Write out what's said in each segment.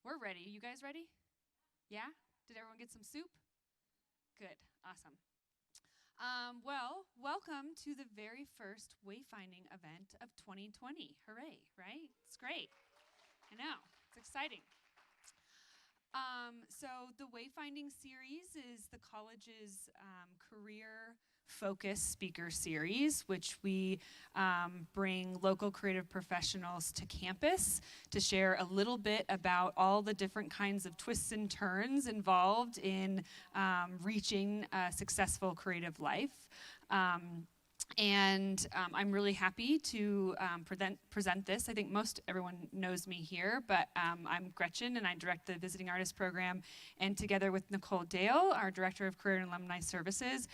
We're ready. You guys ready? Yeah? Did everyone get some soup? Good. Awesome. Well, welcome to the very first Wayfinding event of 2020. Hooray, right? It's great. I know. It's exciting. So the Wayfinding series is the college's career focus speaker series, which we bring local creative professionals to campus to share a little bit about all the different kinds of twists and turns involved in reaching a successful creative life. I'm really happy to present this. I think most everyone knows me here, but I'm Gretchen, and I direct the Visiting Artist Program. And together with Nicole Dale, our Director of Career and Alumni Services,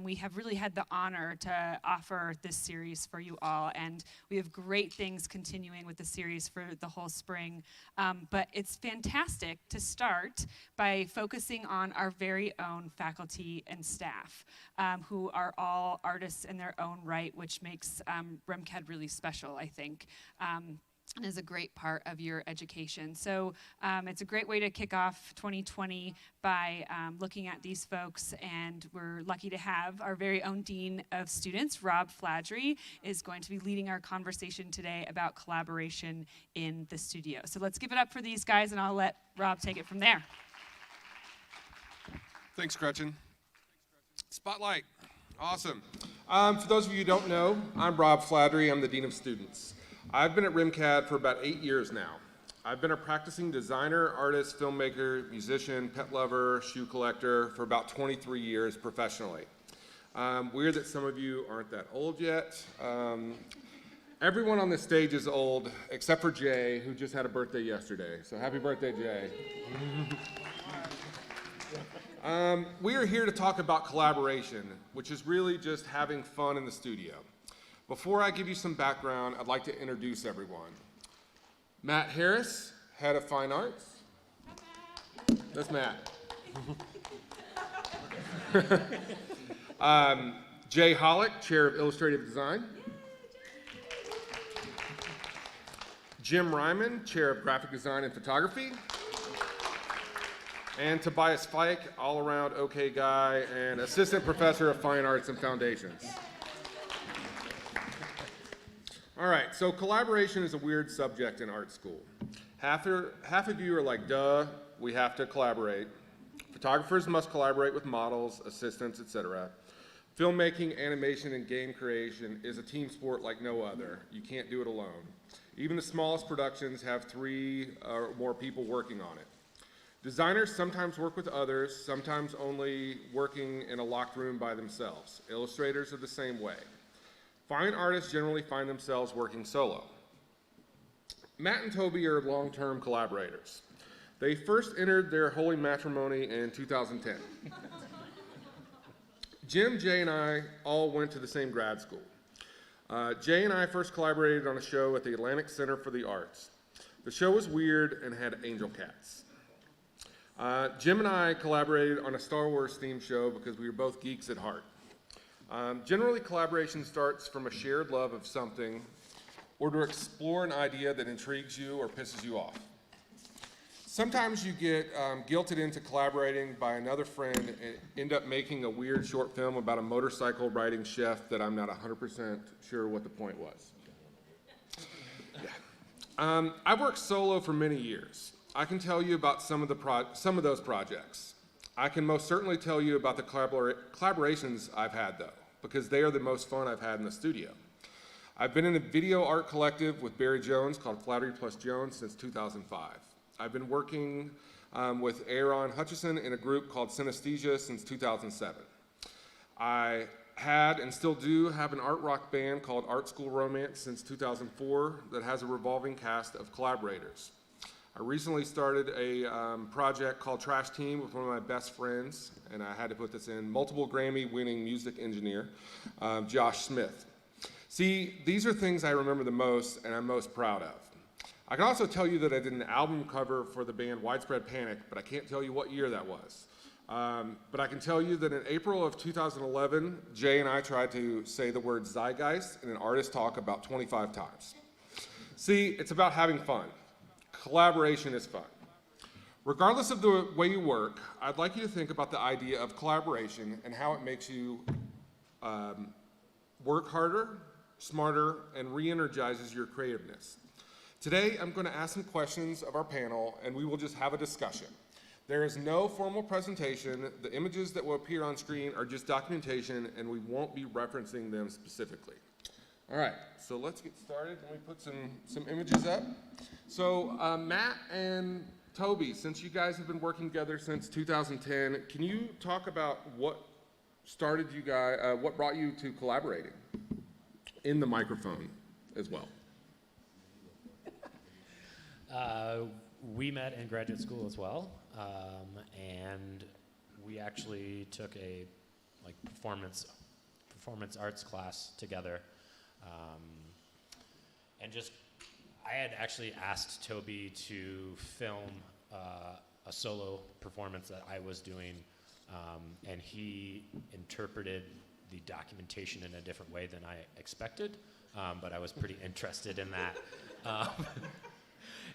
we have really had the honor to offer this series for you all. And we have great things continuing with the series for the whole spring. But it's fantastic to start by focusing on our very own faculty and staff, who are all artists in their own right, which makes RMCAD really special, I think, and is a great part of your education. So it's a great way to kick off 2020 by looking at these folks, and we're lucky to have our very own Dean of Students, Rob Fladry, is going to be leading our conversation today about collaboration in the studio. So let's give it up for these guys, and I'll let Rob take it from there. Thanks, Gretchen. Spotlight. Awesome. For those of you who don't know, I'm Rob Fladry. I'm the Dean of Students. I've been at RMCAD for about 8 years now. I've been a practicing designer, artist, filmmaker, musician, pet lover, shoe collector for about 23 years professionally. Weird that some of you aren't that old yet. Everyone on this stage is old except for Jay, who just had a birthday yesterday. So happy birthday, Jay. We are here to talk about collaboration, which is really just having fun in the studio. Before I give you some background, I'd like to introduce everyone. Matt Harris, Head of Fine Arts. That's Matt. Jay Hollick, Chair of Illustrative Design. Jim Ryman, Chair of Graphic Design and Photography. And Tobias Fike, all-around okay guy and Assistant Professor of Fine Arts and Foundations. All right, so collaboration is a weird subject in art school. Half of you are like, duh, we have to collaborate. Photographers must collaborate with models, assistants, etc. Filmmaking, animation, and game creation is a team sport like no other. You can't do it alone. Even the smallest productions have 3 or more people working on it. Designers sometimes work with others, sometimes only working in a locked room by themselves. Illustrators are the same way. Fine artists generally find themselves working solo. Matt and Toby are long-term collaborators. They first entered their holy matrimony in 2010. Jim, Jay, and I all went to the same grad school. Jay and I first collaborated on a show at the Atlantic Center for the Arts. The show was weird and had angel cats. Jim and I collaborated on a Star Wars themed show because we were both geeks at heart. Generally, collaboration starts from a shared love of something or to explore an idea that intrigues you or pisses you off. Sometimes you get guilted into collaborating by another friend and end up making a weird short film about a motorcycle riding chef that I'm not 100% sure what the point was. Yeah. I've worked solo for many years. I can tell you about some of those projects. I can most certainly tell you about the collaborations I've had, though, because they are the most fun I've had in the studio. I've been in a video art collective with Barry Jones called Flattery Plus Jones since 2005. I've been working with Aaron Hutchison in a group called Synesthesia since 2007. I had and still do have an art rock band called Art School Romance since 2004 that has a revolving cast of collaborators. I recently started a project called Trash Team with one of my best friends, and I had to put this in, multiple Grammy-winning music engineer, Josh Smith. See, these are things I remember the most and I'm most proud of. I can also tell you that I did an album cover for the band Widespread Panic, but I can't tell you what year that was. But I can tell you that in April of 2011, Jay and I tried to say the word zeitgeist in an artist talk about 25 times. See, it's about having fun. Collaboration is fun. Regardless of the way you work, I'd like you to think about the idea of collaboration and how it makes you work harder, smarter, and re-energizes your creativeness. Today, I'm going to ask some questions of our panel, and we will just have a discussion. There is no formal presentation. The images that will appear on screen are just documentation, and we won't be referencing them specifically. All right, so let's get started. Let me put some images up. So Matt and Toby, since you guys have been working together since 2010, can you talk about what started you guys, what brought you to collaborating in the microphone as well? We met in graduate school as well, and we actually took a performance arts class together, and I had actually asked Toby to film a solo performance that I was doing, and he interpreted the documentation in a different way than I expected, but I was pretty interested in that.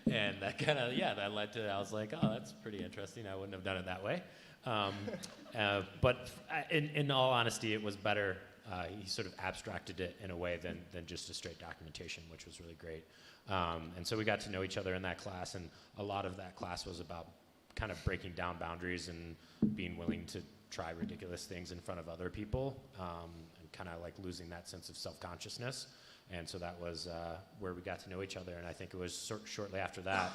And that kind of, that led to, I was like, oh, that's pretty interesting. I wouldn't have done it that way. But in all honesty, it was better. He sort of abstracted it in a way than just a straight documentation, which was really great. And so we got to know each other in that class, and a lot of that class was about kind of breaking down boundaries and being willing to try ridiculous things in front of other people, and kind of like losing that sense of self-consciousness. And so that was where we got to know each other. And I think it was shortly after that,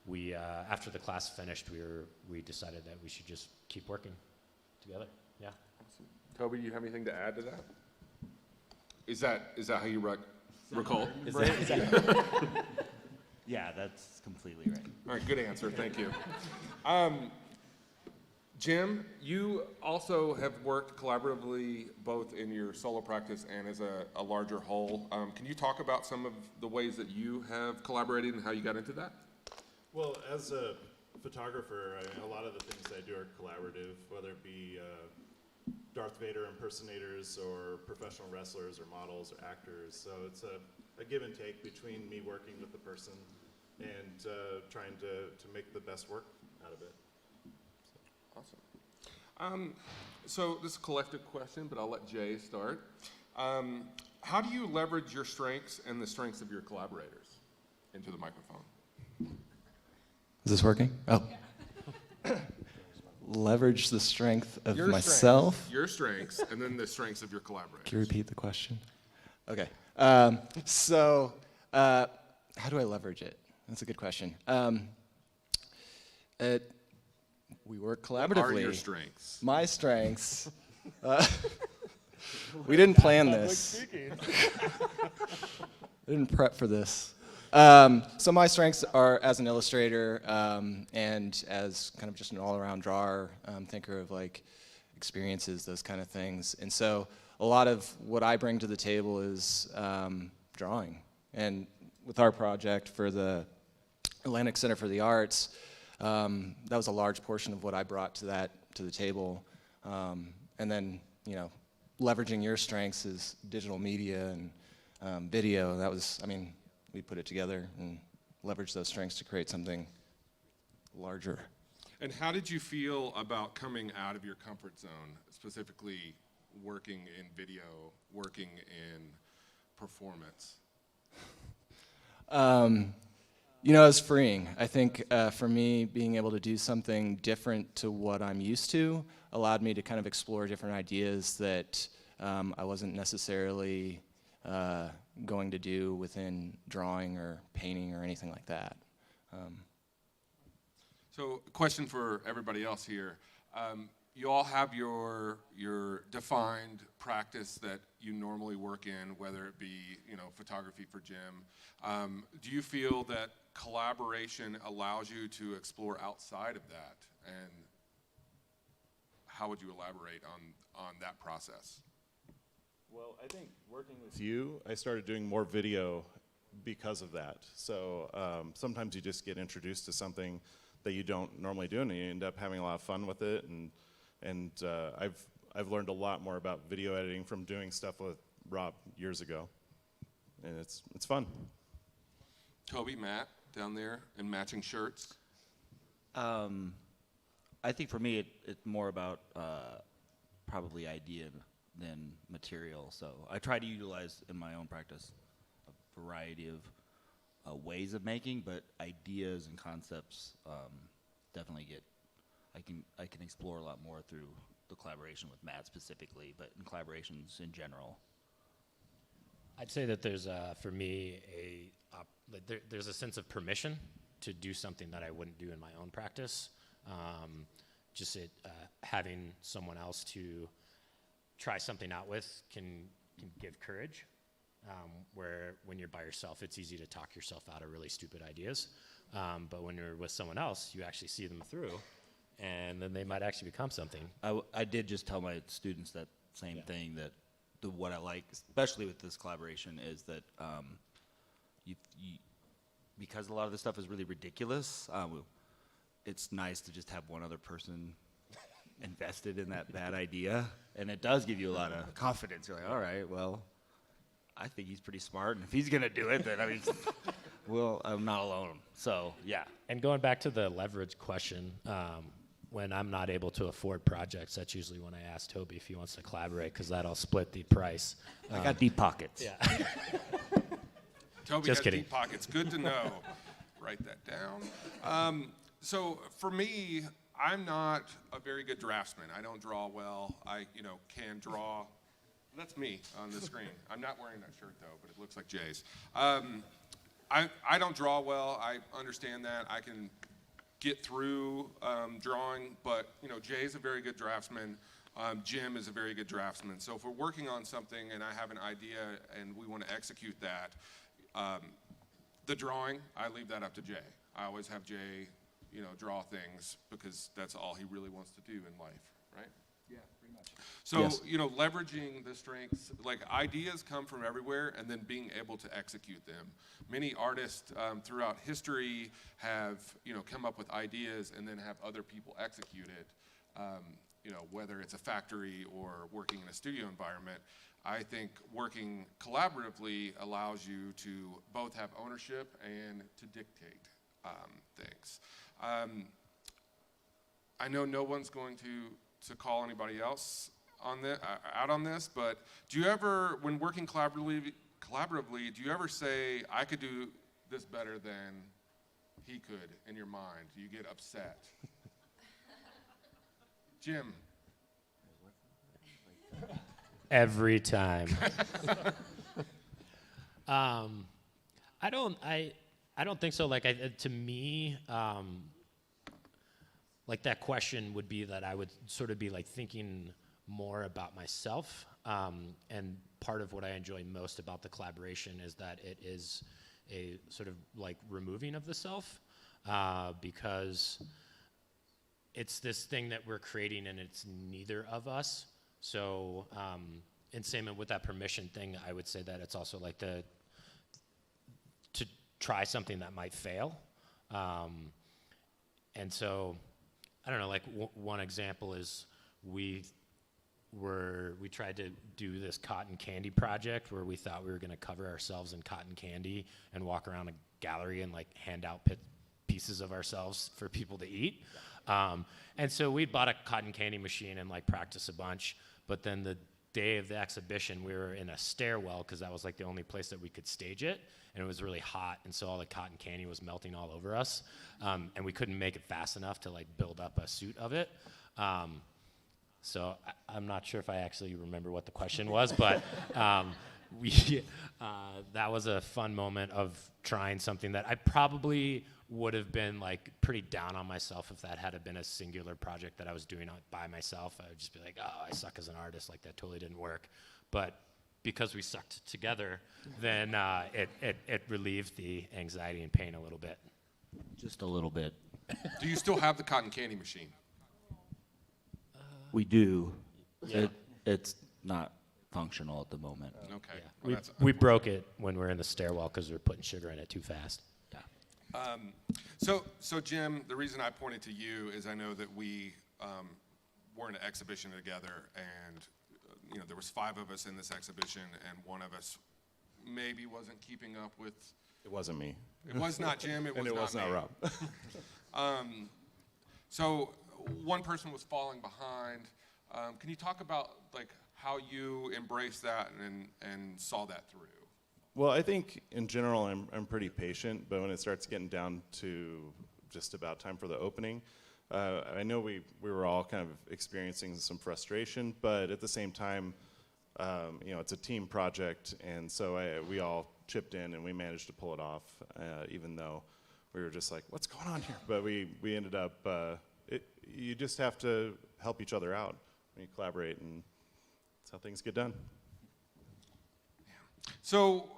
we after the class finished, we decided that we should just keep working together. Yeah. Awesome. Toby, do you have anything to add to that? Is that how you recall? Is that yeah, that's completely right. All right, good answer. Thank you. Jim, you also have worked collaboratively both in your solo practice and as a larger whole. Can you talk about some of the ways that you have collaborated and how you got into that? Well, as a photographer, a lot of the things I do are collaborative, whether it be Darth Vader impersonators or professional wrestlers or models or actors. So it's a give and take between me working with the person and trying to make the best work out of it. Awesome. So this is a collective question, but I'll let Jay start. How do you leverage your strengths and the strengths of your collaborators into the microphone? Is this working? Oh. Leverage the strength of Your myself. Strengths, your strengths, and then the strengths of your collaborators. Can you repeat the question? Okay. So how do I leverage it? That's a good question. We work collaboratively. What are your strengths? My strengths. We didn't plan this. I didn't prep for this. So my strengths are as an illustrator and as kind of just an all-around drawer, thinker of like experiences, those kind of things. And so a lot of what I bring to the table is drawing. And with our project for the Atlantic Center for the Arts, that was a large portion of what I brought to the table. And then, leveraging your strengths is digital media and video. That was, we put it together and leveraged those strengths to create something larger. And how did you feel about coming out of your comfort zone, specifically working in video, working in performance? It's freeing. I think for me, being able to do something different to what I'm used to allowed me to kind of explore different ideas that I wasn't necessarily going to do within drawing or painting or anything like that. So a question for everybody else here. You all have your defined practice that you normally work in, whether it be photography for Jim. Do you feel that collaboration allows you to explore outside of that? And how would you elaborate on that process? Well, I think working with you, I started doing more video because of that. So sometimes you just get introduced to something that you don't normally do, and you end up having a lot of fun with it. And I've learned a lot more about video editing from doing stuff with Rob years ago, and it's fun. Toby, Matt, down there in matching shirts. I think for me, it's more about probably idea than material. So I try to utilize in my own practice a variety of ways of making, but ideas and concepts definitely I can explore a lot more through the collaboration with Matt specifically, but in collaborations in general. I'd say that there's, for me, there's a sense of permission to do something that I wouldn't do in my own practice. Having someone else to try something out with can give courage. Where when you're by yourself, it's easy to talk yourself out of really stupid ideas. But when you're with someone else, you actually see them through, and then they might actually become something. I did just tell my students that same thing, that what I like, especially with this collaboration, is that because a lot of this stuff is really ridiculous, it's nice to just have one other person invested in that bad idea, and it does give you a lot of confidence. You're like, all right, well, I think he's pretty smart, and if he's gonna do it, then I mean, well, I'm not alone. So yeah. And going back to the leverage question, when I'm not able to afford projects, that's usually when I ask Toby if he wants to collaborate, because that'll split the price. I got deep pockets. Yeah. Toby Just has kidding. deep pockets. Good to know. Write that down. So for me, I'm not a very good draftsman. I don't draw well. I can draw. That's me on the screen. I'm not wearing that shirt though, but it looks like Jay's. I don't draw well. I understand that. I can get through drawing, but Jay's a very good draftsman. Jim is a very good draftsman. So if we're working on something and I have an idea and we want to execute that, the drawing, I leave that up to Jay. I always have Jay, draw things because that's all he really wants to do in life, right? Yeah, pretty much. So, Yes. Leveraging the strengths, like ideas come from everywhere and then being able to execute them. Many artists throughout history have, come up with ideas and then have other people execute it, whether it's a factory or working in a studio environment. I think working collaboratively allows you to both have ownership and to dictate things. I know no one's going to call anybody else on out on this, but do you ever, when working collaboratively, do you ever say, I could do this better than he could in your mind? Do you get upset? Jim? Every time. I don't think so. Like, to me, like that question would be that I would sort of be like thinking more about myself. And part of what I enjoy most about the collaboration is that it is a sort of like removing of the self, because it's this thing that we're creating and it's neither of us. So, and same with that permission thing, I would say that it's also like to try something that might fail. And so, I don't know, like one example is we tried to do this cotton candy project where we thought we were going to cover ourselves in cotton candy and walk around a gallery and like hand out pieces of ourselves for people to eat. And so we bought a cotton candy machine and like practiced a bunch, but then the day of the exhibition we were in a stairwell because that was like the only place that we could stage it, and it was really hot, and so all the cotton candy was melting all over us, and we couldn't make it fast enough to like build up a suit of it. So I'm not sure if I actually remember what the question was, but that was a fun moment of trying something that I probably would have been like pretty down on myself if that had been a singular project that I was doing by myself. I would just be like, oh, I suck as an artist, like that totally didn't work. But because we sucked together, then it relieved the anxiety and pain a little bit. Just a little bit. Do you still have the cotton candy machine? We do. Yeah. It's not functional at the moment. Okay. Yeah. Well, We broke it when we were in the stairwell because we were putting sugar in it too fast. So Jim, the reason I pointed to you is I know that we were in an exhibition together, and there was 5 of us in this exhibition, and one of us maybe wasn't keeping up with. It wasn't me. It was not Jim. It was And it not was not me. Rob. So one person was falling behind. Can you talk about like how you embraced that and saw that through? Well, I think in general I'm pretty patient, but when it starts getting down to just about time for the opening, I know we were all kind of experiencing some frustration, but at the same time, it's a team project, and so we all chipped in and we managed to pull it off, even though we were just like, what's going on here? But we ended up, you just have to help each other out when you collaborate, and that's how things get done. So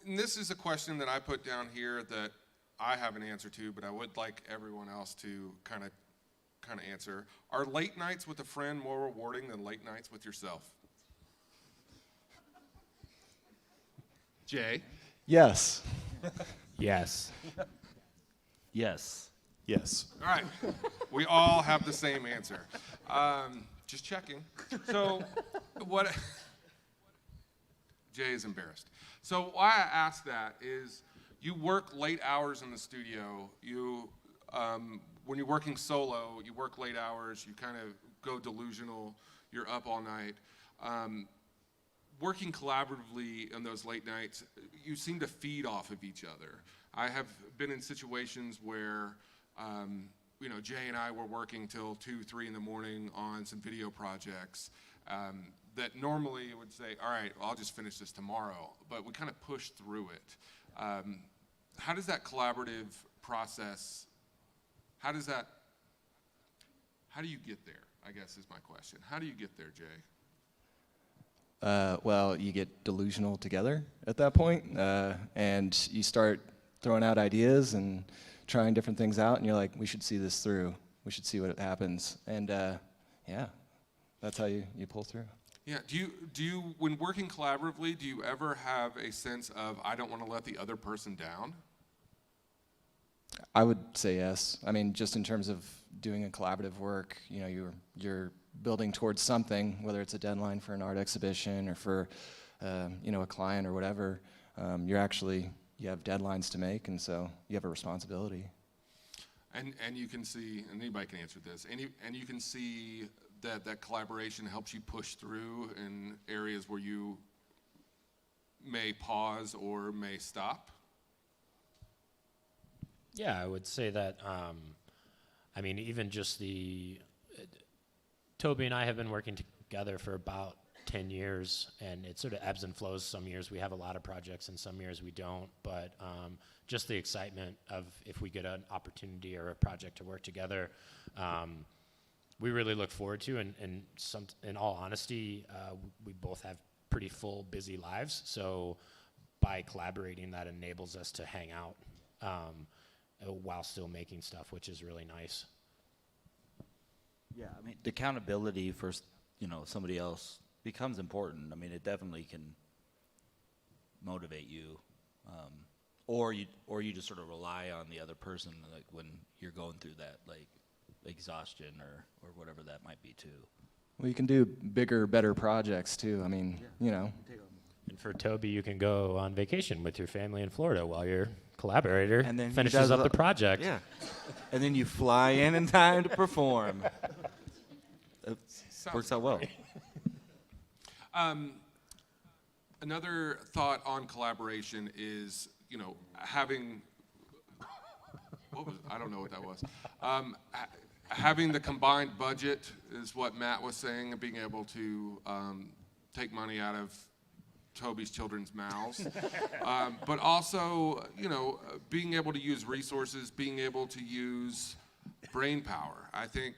and this is a question that I put down here that I have an answer to, but I would like everyone else to kind of answer. Are late nights with a friend more rewarding than late nights with yourself? Jay? Yes. Yes. Yes. Yes. All right. We all have the same answer. Just checking. So what... Jay is embarrassed. So why I ask that is you work late hours in the studio. When you're working solo, you work late hours, you kind of go delusional, you're up all night. Working collaboratively in those late nights, you seem to feed off of each other. I have been in situations where Jay and I were working till 2, 3 in the morning on some video projects that normally would say, all right, well, I'll just finish this tomorrow, but we kind of push through it. How does that collaborative process, how do you get there, I guess is my question. How do you get there, Jay? Well, you get delusional together at that point, and you start throwing out ideas and trying different things out, and you're like, we should see this through. We should see what happens. And yeah, that's how you pull through. Yeah, do you, when working collaboratively, do you ever have a sense of, I don't want to let the other person down? I would say yes. I mean, just in terms of doing a collaborative work, you're building towards something, whether it's a deadline for an art exhibition or for, a client or whatever. You have deadlines to make, and so you have a responsibility. And you can see, and anybody can answer this, and you can see that collaboration helps you push through in areas where you may pause or may stop? Yeah, I would say that, even just Toby and I have been working together for about 10 years, and it sort of ebbs and flows. Some years we have a lot of projects, and some years we don't, but just the excitement of if we get an opportunity or a project to work together, we really look forward to, and in all honesty, we both have pretty full, busy lives, so by collaborating, that enables us to hang out while still making stuff, which is really nice. Yeah, I mean, the accountability for somebody else becomes important. I mean, it definitely can motivate you, or you just sort of rely on the other person, like when you're going through that like exhaustion or whatever that might be too. Well, you can do bigger, better projects too. I mean, And for Toby, you can go on vacation with your family in Florida while your collaborator And then he finishes does up the project. Yeah, and then you fly in time to perform. It works out well. Another thought on collaboration is, having, I don't know what that was. Having the combined budget is what Matt was saying, and being able to take money out of Toby's children's mouths. But also, being able to use resources, being able to use brain power. I think,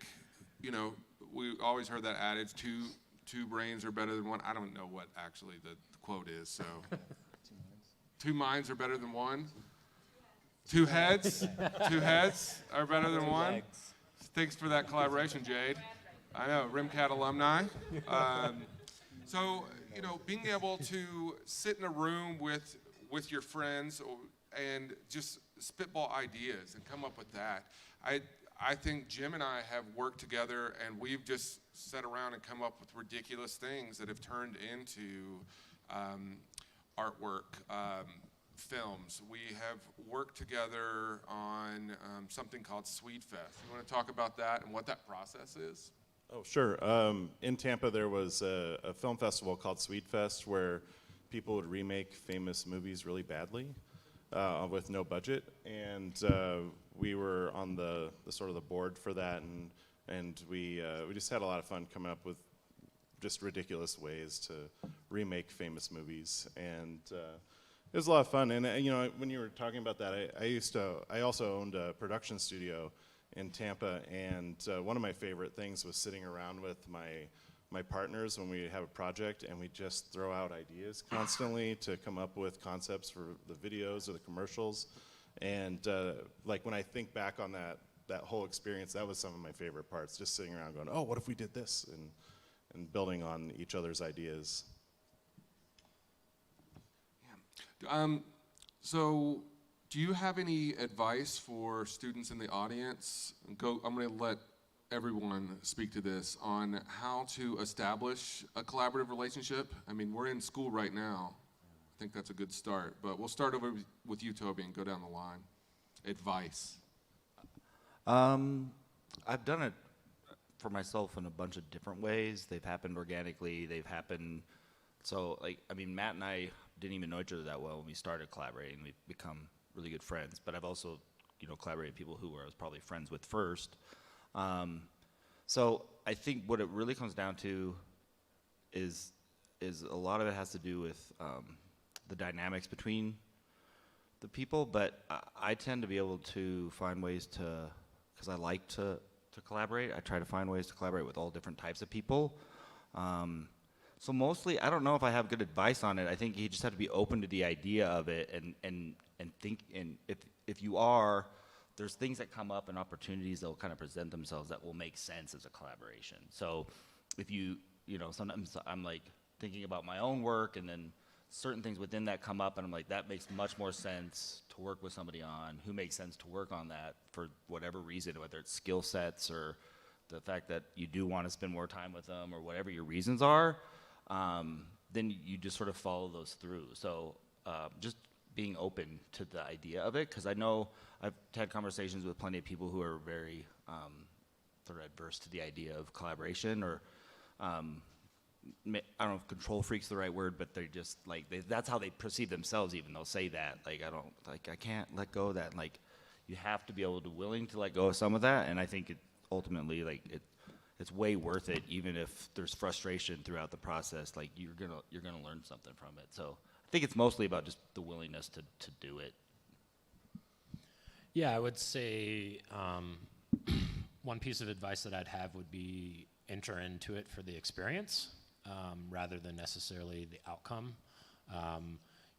we always heard that adage, two brains are better than one. I don't know what actually the quote is, so. 2 minds are better than one. 2 heads are better than one. Thanks for that collaboration, Jade. I know, RMCAD alumni. So, being able to sit in a room with your friends and just spitball ideas and come up with that. I think Jim and I have worked together, and we've just sat around and come up with ridiculous things that have turned into artwork. films. We have worked together on something called Sweet Fest. You want to talk about that and what that process is? Oh, sure. In Tampa, there was a film festival called Sweet Fest where people would remake famous movies really badly with no budget, and we were on the sort of the board for that, and we just had a lot of fun coming up with just ridiculous ways to remake famous movies, and it was a lot of fun. And you know, when you were talking about that, I also owned a production studio in Tampa, and one of my favorite things was sitting around with my partners when we have a project, and we just throw out ideas constantly to come up with concepts for the videos or the commercials. And like when I think back on that whole experience, that was some of my favorite parts, just sitting around going, oh, what if we did this? And building on each other's ideas. Yeah. So do you have any advice for students in the audience? I'm going to let everyone speak to this on how to establish a collaborative relationship. I mean, we're in school right now. I think that's a good start, but we'll start over with you, Toby, and go down the line. Advice. I've done it for myself in a bunch of different ways. They've happened organically. They've happened, so like, I mean, Matt and I didn't even know each other that well when we started collaborating. We've become really good friends, but I've also, you know, collaborated with people who I was probably friends with first. So I think what it really comes down to is a lot of it has to do with the dynamics between the people, but I tend to be able to find ways to, because I like to collaborate, I try to find ways to collaborate with all different types of people. So mostly, I don't know if I have good advice on it. I think you just have to be open to the idea of it and think, and if you are, there's things that come up and opportunities that will kind of present themselves that will make sense as a collaboration. So if you know, sometimes I'm like thinking about my own work, and then certain things within that come up, and I'm like, that makes much more sense to work with somebody on, who makes sense to work on that for whatever reason, whether it's skill sets or the fact that you do want to spend more time with them or whatever your reasons are, then you just sort of follow those through. So just being open to the idea of it, because I know I've had conversations with plenty of people who are very sort of adverse to the idea of collaboration, or I don't know if control freak's the right word, but they're just like, that's how they perceive themselves. Even they'll say that, like, I can't let go of that. And like, you have to be able to willing to let go of some of that. And I think ultimately, like, it's way worth it, even if there's frustration throughout the process. Like, you're gonna learn something from it. So I think it's mostly about just the willingness to do it. Yeah, I would say one piece of advice that I'd have would be enter into it for the experience rather than necessarily the outcome.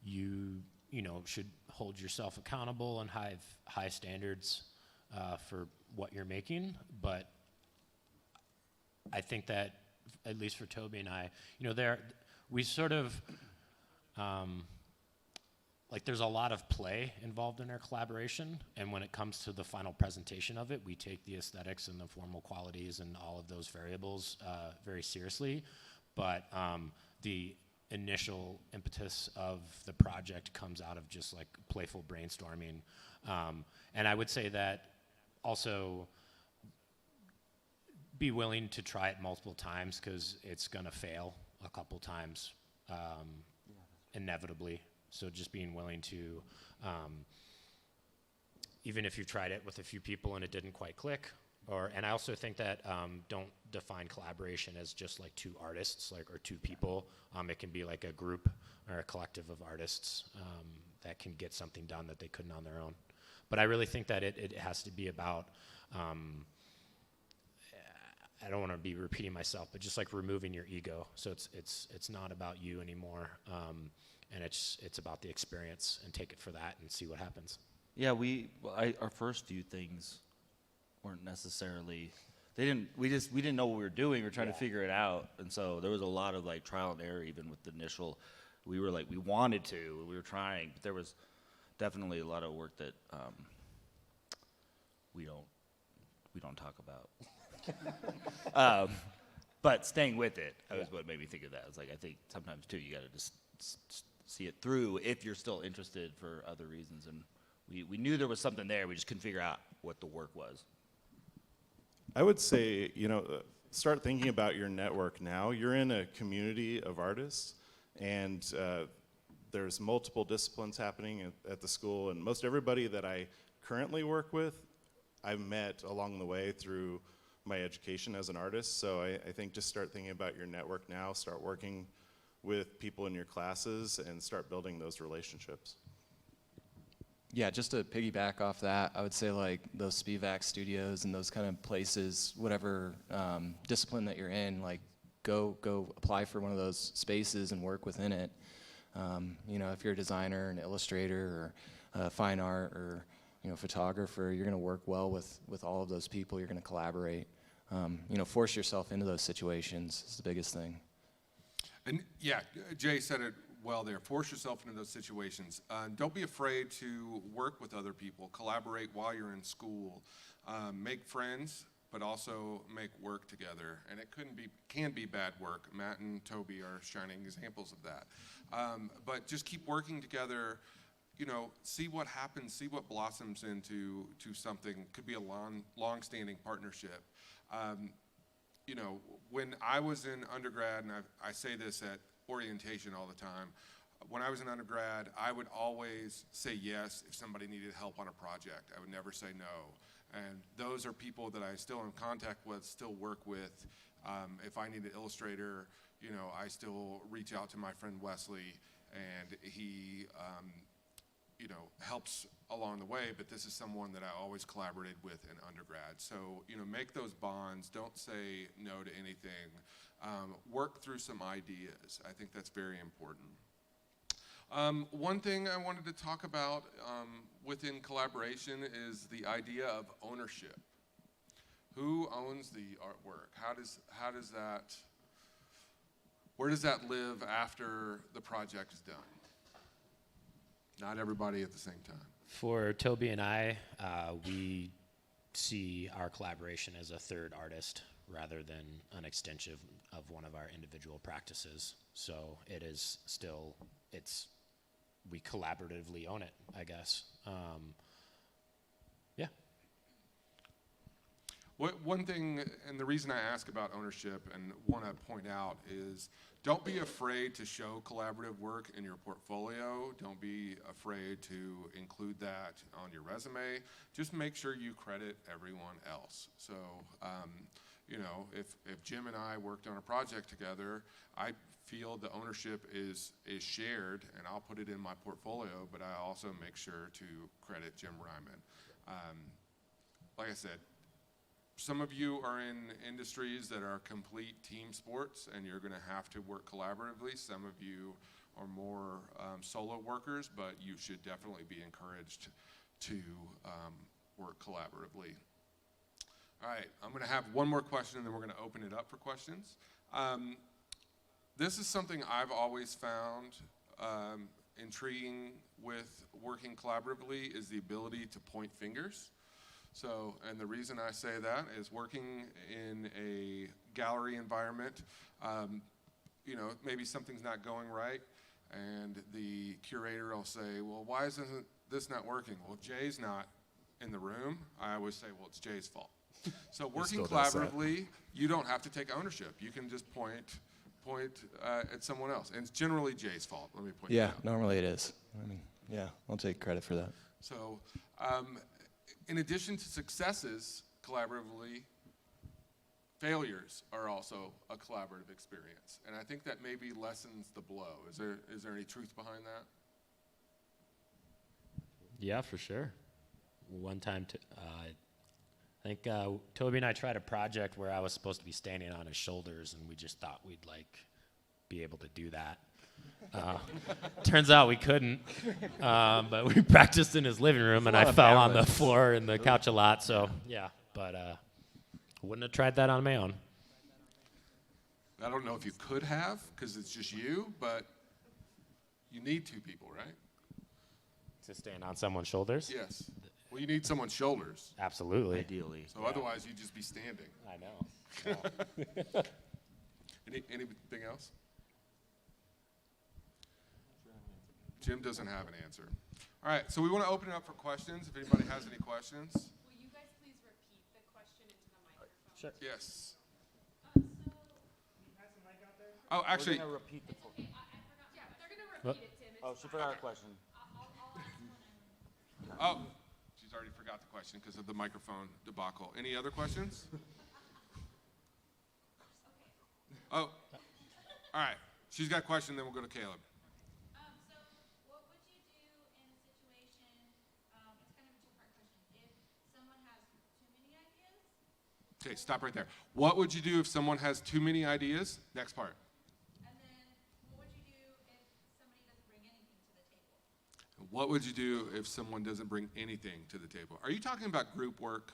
You know, should hold yourself accountable and have high standards for what you're making, but I think that, at least for Toby and I, you know, we sort of, like, there's a lot of play involved in our collaboration, and when it comes to the final presentation of it, we take the aesthetics and the formal qualities and all of those variables very seriously, but the initial impetus of the project comes out of just like playful brainstorming, and I would say that also be willing to try it multiple times, because it's gonna fail a couple times inevitably. So just being willing to, even if you've tried it with a few people and it didn't quite click, and I also think that don't define collaboration as just like two artists, or two people. It can be like a group or a collective of artists that can get something done that they couldn't on their own. But I really think that it has to be about, I don't want to be repeating myself, but just like removing your ego. So it's not about you anymore. And it's about the experience, and take it for that and see what happens. Yeah, our first few things weren't necessarily, we didn't know what we were doing. We were trying to figure it out, and so there was a lot of like trial and error even with the initial. We were like, we wanted to, we were trying, but there was definitely a lot of work that we don't talk about. But staying with it was what made me think of that. It's like, I think sometimes too you got to just see it through if you're still interested for other reasons. And we knew there was something there. We just couldn't figure out what the work was. I would say, start thinking about your network now. You're in a community of artists, and there's multiple disciplines happening at the school, and most everybody that I currently work with, I've met along the way through my education as an artist. So I think just start thinking about your network now, start working with people in your classes, and start building those relationships. Yeah, just to piggyback off that, I would say like those Spivak studios and those kind of places, whatever discipline that you're in, like go apply for one of those spaces and work within it. If you're a designer, an illustrator, or fine art, or photographer, you're going to work well with all of those people. You're going to collaborate. Force yourself into those situations is the biggest thing. And yeah, Jay said it well there. Force yourself into those situations. Don't be afraid to work with other people. Collaborate while you're in school. Make friends, but also make work together. And it can be bad work. Matt and Toby are shining examples of that. But just keep working together. See what happens. See what blossoms into something. Could be a long-standing partnership. When I was in undergrad, and I say this at orientation all the time, when I was in undergrad, I would always say yes if somebody needed help on a project. I would never say no. And those are people that I still in contact with, still work with. If I need an illustrator, I still reach out to my friend Wesley, and he helps along the way, but this is someone that I always collaborated with in undergrad. So, make those bonds. Don't say no to anything. Work through some ideas. I think that's very important. One thing I wanted to talk about within collaboration is the idea of ownership. Who owns the artwork? Where does that live after the project is done? Not everybody at the same time. For Toby and I, we see our collaboration as a third artist rather than an extension of one of our individual practices. So it is still, we collaboratively own it, I guess. Yeah. One thing, and the reason I ask about ownership and want to point out is, don't be afraid to show collaborative work in your portfolio. Don't be afraid to include that on your resume. Just make sure you credit everyone else. So, if Jim and I worked on a project together, I feel the ownership is shared, and I'll put it in my portfolio, but I also make sure to credit Jim Ryman. Like I said, some of you are in industries that are complete team sports, and you're going to have to work collaboratively. Some of you are more solo workers, but you should definitely be encouraged to work collaboratively. All right, I'm going to have one more question, and then we're going to open it up for questions. This is something I've always found intriguing with working collaboratively, is the ability to point fingers. So, and the reason I say that is working in a gallery environment, maybe something's not going right, and the curator will say, well, why isn't this not working? Well, Jay's not in the room. I always say, well, it's Jay's fault. So working collaboratively, you don't have to take ownership. You can just point at someone else. And it's generally Jay's fault, let me point that out. Yeah, normally it is. I'll take credit for that. So, in addition to successes collaboratively, failures are also a collaborative experience. And I think that maybe lessens the blow. Is there any truth behind that? Yeah, for sure. One time, I think Toby and I tried a project where I was supposed to be standing on his shoulders, and we just thought we'd be able to do that. Turns out we couldn't, but we practiced in his living room, and I fell on the floor and the couch a lot. So yeah, but wouldn't have tried that on my own. I don't know if you could have, because it's just you, but you need two people, right? To stand on someone's shoulders? Yes. Well, you need someone's shoulders. Absolutely. Ideally. So otherwise, you'd just be standing. I know. Anything else? Jim doesn't have an answer. All right, so we want to open it up for questions. If anybody has any questions. Will you guys please repeat the question into the microphone? Sure. Yes. So, Oh, actually, We're gonna repeat the. I forgot. Yeah, they're going to repeat it, Tim. Oh, she forgot her question. I'll ask one. oh, she's already forgot the question because of the microphone debacle. Any other questions? Oh, all right. She's got a question, then we'll go to Caleb. So what would you do in a situation, it's kind of a two-part question, if someone has too many ideas? Okay, stop right there. What would you do if someone has too many ideas? Next part. And then what would you do if somebody doesn't bring anything to the table? What would you do if someone doesn't bring anything to the table? Are you talking about group work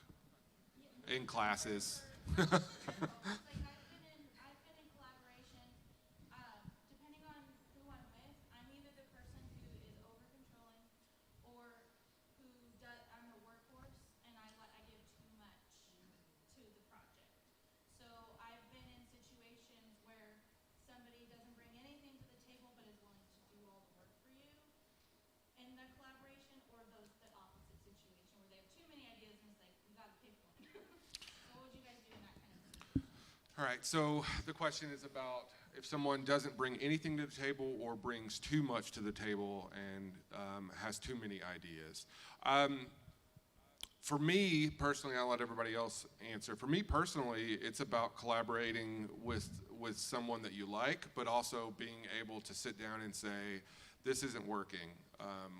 in classes? Like I've been in collaboration, depending on who I'm with, I'm either the person who is over-controlling or I'm a workhorse and I give too much to the project. So I've been in situations where somebody doesn't bring anything to the table but is willing to do all the work for you in the collaboration, or the opposite situation where they have too many ideas and it's like, you gotta pick one. So what would you guys do in that kind of situation? All right, so the question is about if someone doesn't bring anything to the table or brings too much to the table and has too many ideas. For me personally, I'll let everybody else answer. For me personally, it's about collaborating with someone that you like, but also being able to sit down and say, this isn't working,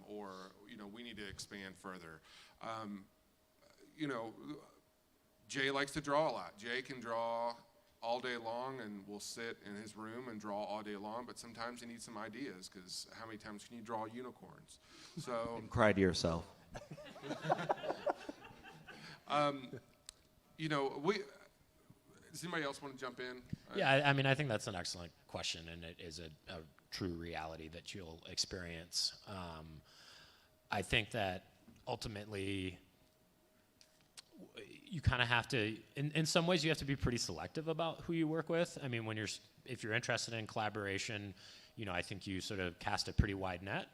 or we need to expand further. Jay likes to draw a lot. Jay can draw all day long and will sit in his room and draw all day long, but sometimes he needs some ideas because how many times can you draw unicorns? So, Cry to yourself. does anybody else want to jump in? Yeah, I mean, I think that's an excellent question, and it is a true reality that you'll experience. I think that ultimately you kind of have to, in some ways, you have to be pretty selective about who you work with. I mean, if you're interested in collaboration, I think you sort of cast a pretty wide net,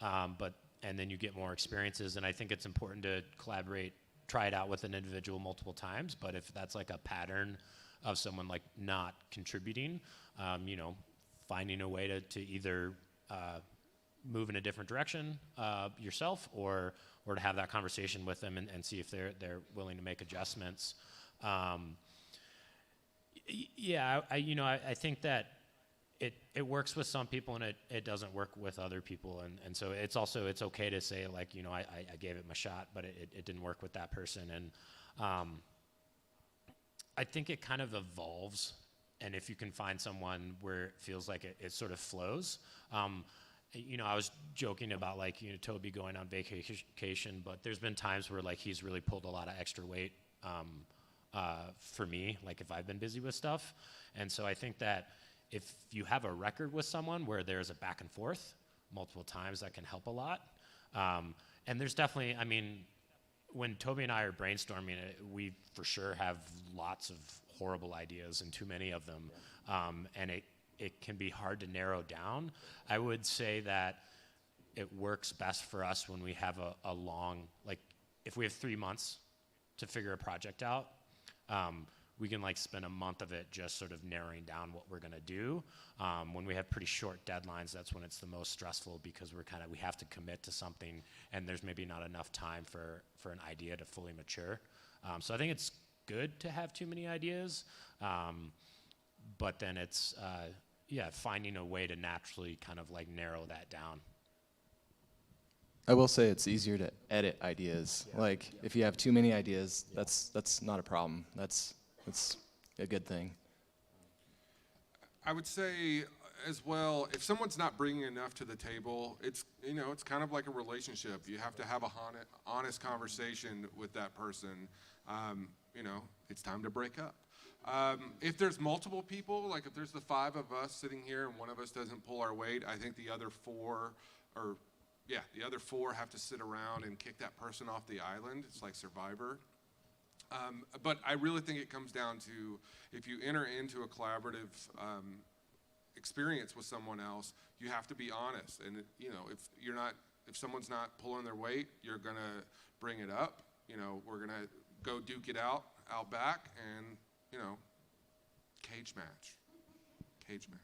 and then you get more experiences. And I think it's important to collaborate, try it out with an individual multiple times. But if that's like a pattern of someone like not contributing, finding a way to either move in a different direction yourself, or to have that conversation with them and see if they're willing to make adjustments. I think that it works with some people and it doesn't work with other people, and so it's okay to say like, I gave it my shot, but it didn't work with that person. And I think it kind of evolves, and if you can find someone where it feels like it sort of flows. I was joking about like, Toby going on vacation, but there's been times where like he's really pulled a lot of extra weight for me, like if I've been busy with stuff. And so I think that if you have a record with someone where there's a back and forth multiple times, that can help a lot. And there's definitely, I mean, when Toby and I are brainstorming, we for sure have lots of horrible ideas and too many of them. And it can be hard to narrow down. I would say that it works best for us when we have a long, like if we have 3 months to figure a project out, we can like spend a month of it just sort of narrowing down what we're gonna do. When we have pretty short deadlines, that's when it's the most stressful because we have to commit to something and there's maybe not enough time for an idea to fully mature. So I think it's good to have too many ideas, but then it's, finding a way to naturally kind of like narrow that down. I will say it's easier to edit ideas. Like if you have too many ideas, that's not a problem. That's a good thing. I would say as well, if someone's not bringing enough to the table, it's kind of like a relationship. You have to have a honest conversation with that person. It's time to break up. If there's multiple people, like if there's the 5 of us sitting here and one of us doesn't pull our weight, I think the other 4 have to sit around and kick that person off the island. It's like Survivor. But I really think it comes down to if you enter into a collaborative experience with someone else, you have to be honest. And you know, if someone's not pulling their weight, you're gonna bring it up. You know, we're gonna go duke it out back, and you know, cage match.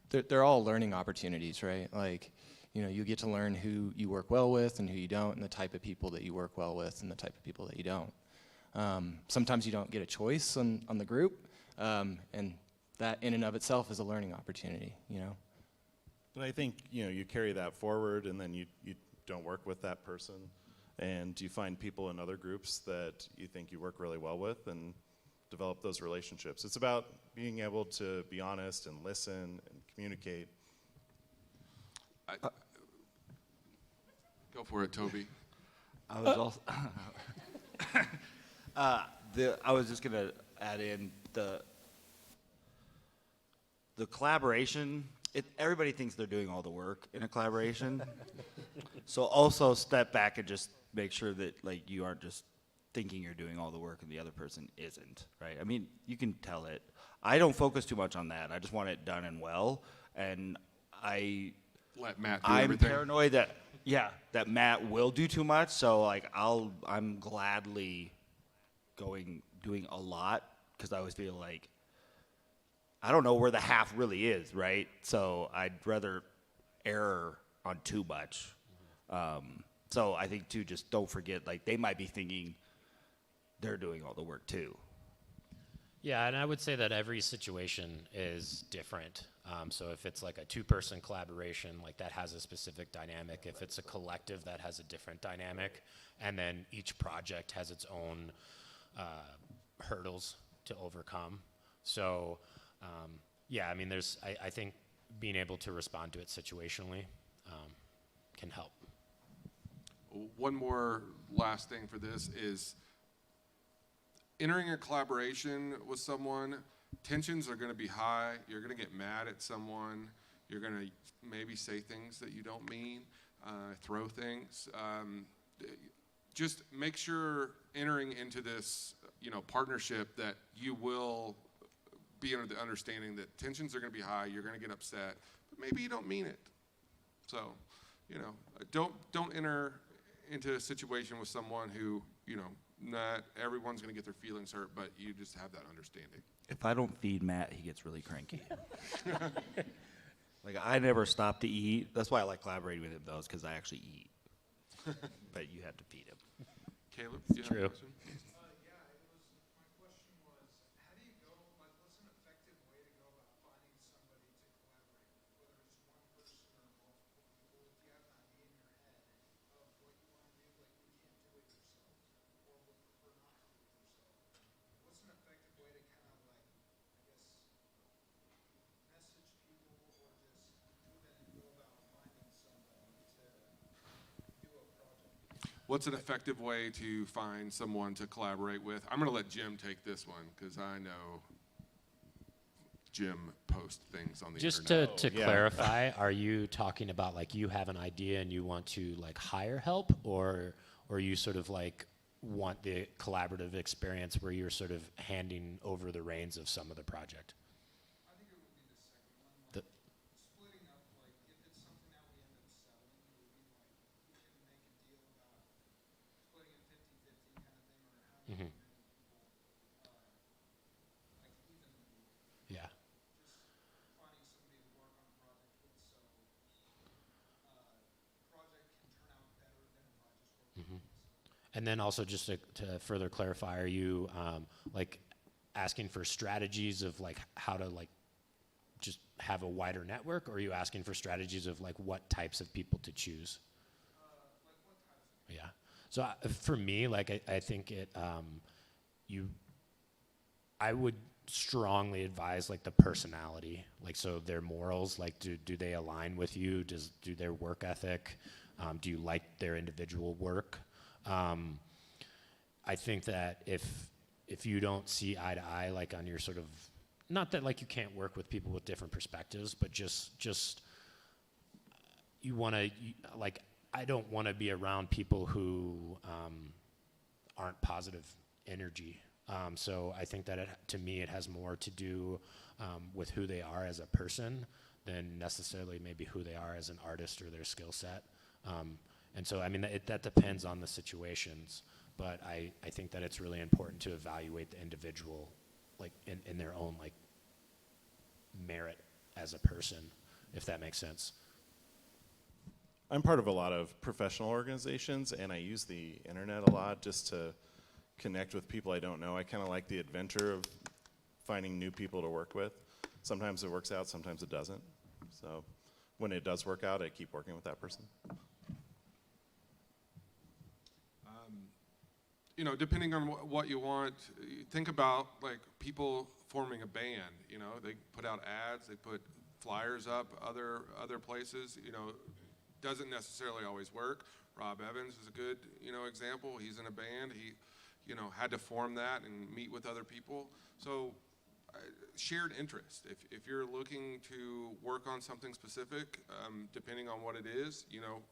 They're all learning opportunities, right? Like, you know, you get to learn who you work well with and who you don't, and the type of people that you work well with and the type of people that you don't. Sometimes you don't get a choice on the group, and that in and of itself is a learning opportunity, you know? But I think, you know, you carry that forward, and then you don't work with that person, and you find people in other groups that you think you work really well with, and develop those relationships. It's about being able to be honest and listen and communicate. Go for it, Toby. I was also I was just gonna add in the collaboration. Everybody thinks they're doing all the work in a collaboration. So also step back and just make sure that like you aren't just thinking you're doing all the work and the other person isn't, right? I mean, you can tell it. I don't focus too much on that. I just want it done and well. And Let Matt do I'm everything. paranoid that Matt will do too much. So like I'm gladly doing a lot, because I always feel like I don't know where the half really is, right? So I'd rather err on too much. So I think too, just don't forget, like they might be thinking they're doing all the work too. Yeah, and I would say that every situation is different. So if it's like a two-person collaboration, like that has a specific dynamic. If it's a collective, that has a different dynamic. And then each project has its own hurdles to overcome. So yeah, I mean, I think being able to respond to it situationally can help. One more last thing for this is entering a collaboration with someone, tensions are going to be high. You're going to get mad at someone. You're going to maybe say things that you don't mean, throw things. Just make sure entering into this, you know, partnership that you will be under the understanding that tensions are going to be high. You're going to get upset, but maybe you don't mean it. So, you know, don't enter into a situation with someone who, you know, not everyone's going to get their feelings hurt, but you just have that understanding. If I don't feed Matt, he gets really cranky. Like I never stop to eat. That's why I like collaborating with him, though, is because I actually eat. But you have to feed him. Caleb, do you have True. a question? What's an effective way to find someone to collaborate with? I'm going to let Jim take this one because I know Jim posts things on the Just internet. to clarify, are you talking about like you have an idea and you want to like hire help, or you sort of like want the collaborative experience where you're sort of handing over the reins of some of the project? I think it would be the second one. Like splitting up, like if it's something that we end up selling, it would be like we can make a deal about splitting it 50-50 kind of thing, or having Mhm. people like evenly. Yeah. Just finding somebody to work on a project with, so project can turn out better than if I just work with myself. And then also just to further clarify, are you like asking for strategies of like how to like just have a wider network, or are you asking for strategies of like what types of people to choose? Like what types of Yeah. So for me, like I think I would strongly advise like the personality, like so their morals, like do they align with you? Do their work ethic? Do you like their individual work? I think that if you don't see eye to eye, like on your sort of, not that like you can't work with people with different perspectives, but just you want to, like, I don't want to be around people who aren't positive energy. So I think that to me, it has more to do with who they are as a person than necessarily maybe who they are as an artist or their skill set. And so, I mean, that depends on the situations, but I think that it's really important to evaluate the individual, like, in their own, like, merit as a person, if that makes sense. I'm part of a lot of professional organizations, and I use the internet a lot just to connect with people I don't know. I kind of like the adventure of finding new people to work with. Sometimes it works out, sometimes it doesn't. So when it does work out, I keep working with that person. You know, depending on what you want, think about like people forming a band. You know, they put out ads, they put flyers up other places. You know, doesn't necessarily always work. Rob Evans is a good example. He's in a band. He had to form that and meet with other people. So shared interest. If you're looking to work on something specific, depending on what it is,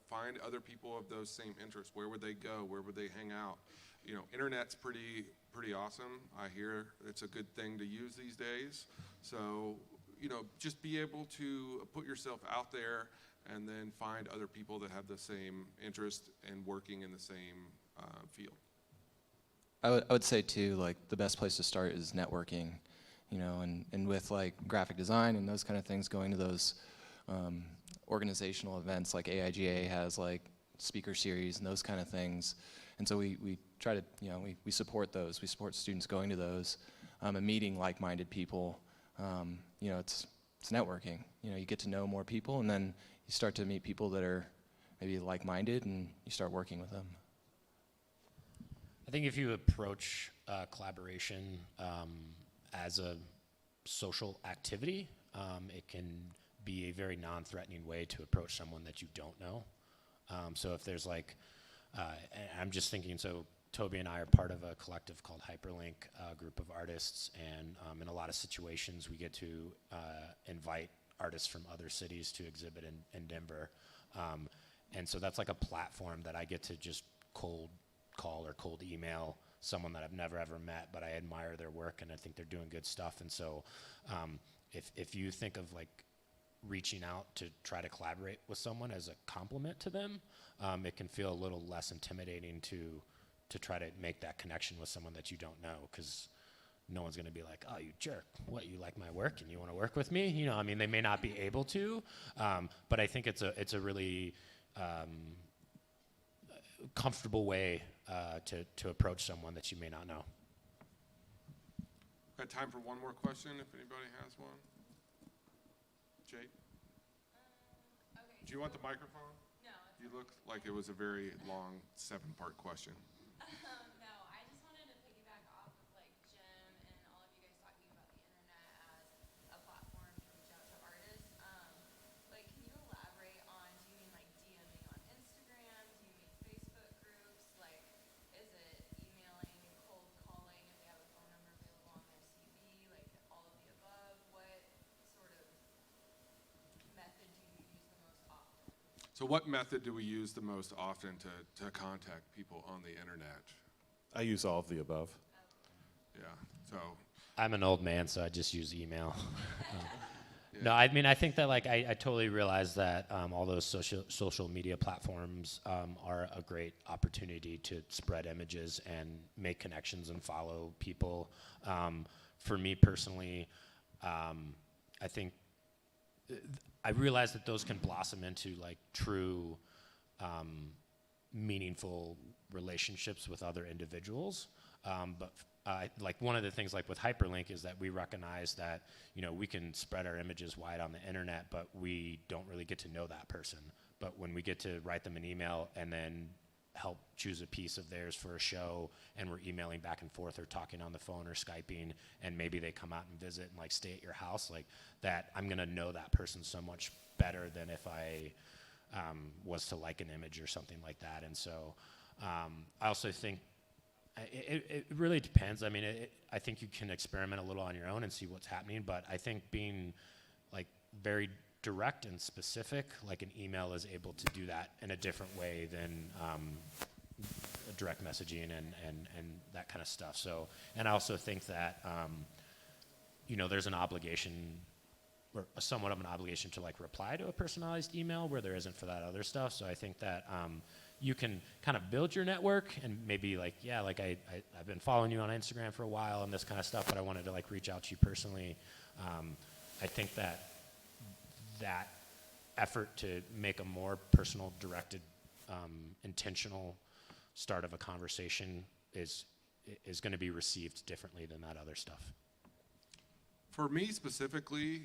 find other people of those same interests. Where would they go? Where would they hang out? Internet's pretty awesome. I hear it's a good thing to use these days. So, just be able to put yourself out there and then find other people that have the same interest and working in the same field. I would say too, like the best place to start is networking, and with like graphic design and those kind of things, going to those organizational events like AIGA has like speaker series and those kind of things. And so we try to, we support those. We support students going to those and meeting like-minded people. It's networking. You get to know more people, and then you start to meet people that are maybe like-minded, and you start working with them. I think if you approach collaboration as a social activity, it can be a very non-threatening way to approach someone that you don't know. So if there's like, I'm just thinking, so Toby and I are part of a collective called Hyperlink, a group of artists, and in a lot of situations we get to invite artists from other cities to exhibit in Denver. And so that's like a platform that I get to just cold call or cold email someone that I've never ever met, but I admire their work and I think they're doing good stuff. And so if you think of like reaching out to try to collaborate with someone as a compliment to them, it can feel a little less intimidating to try to make that connection with someone that you don't know, because no one's going to be like, oh, you jerk, what, you like my work and you want to work with me? I mean, they may not be able to, but I think it's a really comfortable way to approach someone that you may not know. Got time for one more question if anybody has one. Jake? Okay. Do you want the microphone? No. You look like it was a very long 7-part question. No, I just wanted to piggyback off of like Jim and all of you guys talking about the internet as a platform to reach out to artists. Like, can you elaborate on, do you mean like DMing on Instagram? Do you mean Facebook groups? Like, is it emailing, cold calling if they have a phone number available on their CV? Like, all of the above? What sort of method do you use the most often? So what method do we use the most often to contact people on the internet? I use all of the above. Yeah, so, I'm an old man, so I just use email. No, I mean, I think that like I totally realize that all those social media platforms are a great opportunity to spread images and make connections and follow people. For me personally, I think I realize that those can blossom into like true meaningful relationships with other individuals. But like one of the things like with Hyperlink is that we recognize that, we can spread our images wide on the internet, but we don't really get to know that person. But when we get to write them an email and then help choose a piece of theirs for a show, and we're emailing back and forth or talking on the phone or Skyping, and maybe they come out and visit and like stay at your house, like that, I'm gonna know that person so much better than if I was to like an image or something like that. And so I also think it really depends. I mean, I think you can experiment a little on your own and see what's happening, but I think being like very direct and specific, like an email is able to do that in a different way than direct messaging and that kind of stuff. So, and I also think that, there's an obligation or somewhat of an obligation to like reply to a personalized email where there isn't for that other stuff. So I think that you can kind of build your network and maybe like, yeah, like I've been following you on Instagram for a while and this kind of stuff, but I wanted to like reach out to you personally. I think that effort to make a more personal, directed, intentional start of a conversation is going to be received differently than that other stuff. For me specifically,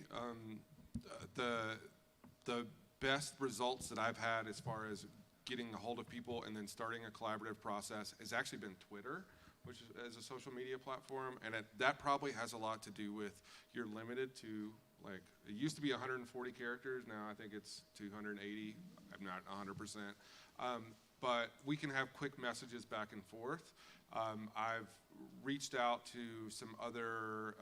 the best results that I've had as far as getting a hold of people and then starting a collaborative process has actually been Twitter, which is a social media platform, and that probably has a lot to do with you're limited to, like, it used to be 140 characters, now I think it's 280, I'm not 100%, but we can have quick messages back and forth. I've reached out to some other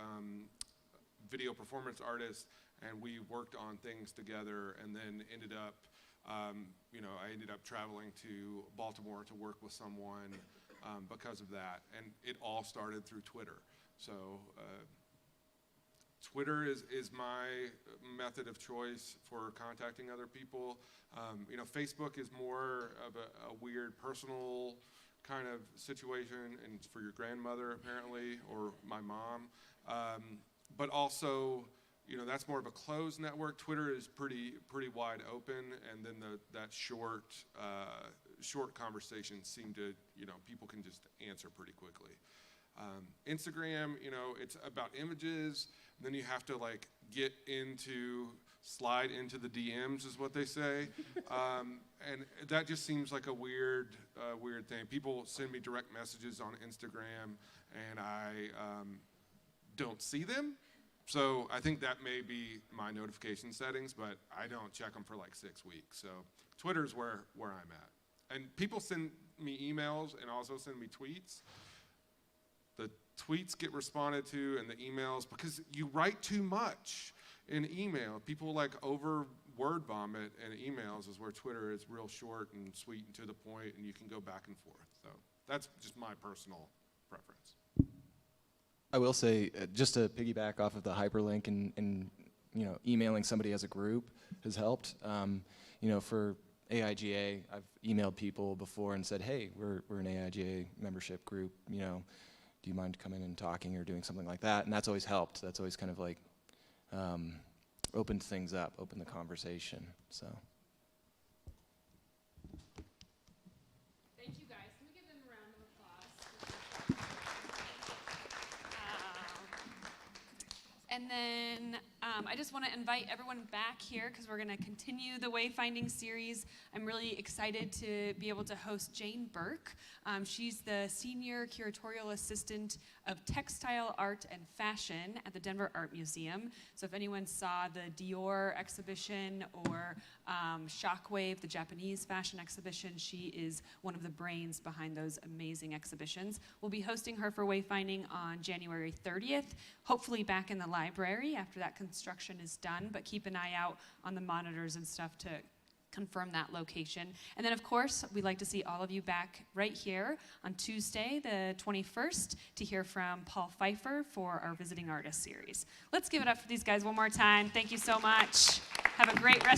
video performance artists, and we worked on things together, and then ended up, I ended up traveling to Baltimore to work with someone because of that, and it all started through Twitter. So Twitter is my method of choice for contacting other people. Facebook is more of a weird personal kind of situation, and it's for your grandmother apparently, or my mom. But also, that's more of a closed network. Twitter is pretty wide open, and then that short conversations seem to, people can just answer pretty quickly. Instagram, it's about images, then you have to like slide into the DMs is what they say. And that just seems like a weird thing. People send me direct messages on Instagram, and I don't see them. So I think that may be my notification settings, but I don't check them for like 6 weeks. So Twitter's where I'm at. And people send me emails and also send me tweets. The tweets get responded to, and the emails, because you write too much in email. People like over word vomit, and emails is where Twitter is real short and sweet and to the point, and you can go back and forth. So that's just my personal preference. I will say, just to piggyback off of the hyperlink and emailing somebody as a group has helped. For AIGA, I've emailed people before and said, hey, we're an AIGA membership group, do you mind coming and talking or doing something like that? And that's always helped. That's always kind of like opened things up, opened the conversation. So. Thank you guys. Can we give them a round of applause? And then I just want to invite everyone back here because we're going to continue the Wayfinding series. I'm really excited to be able to host Jane Burke. She's the Senior Curatorial Assistant of Textile Art and Fashion at the Denver Art Museum. So if anyone saw the Dior exhibition or Shockwave, the Japanese fashion exhibition, she is one of the brains behind those amazing exhibitions. We'll be hosting her for Wayfinding on January 30th, hopefully back in the library after that construction is done, but keep an eye out on the monitors and stuff to confirm that location. And then, of course, we'd like to see all of you back right here on Tuesday, the 21st, to hear from Paul Pfeiffer for our Visiting Artist series. Let's give it up for these guys one more time. Thank you so much. Have a great rest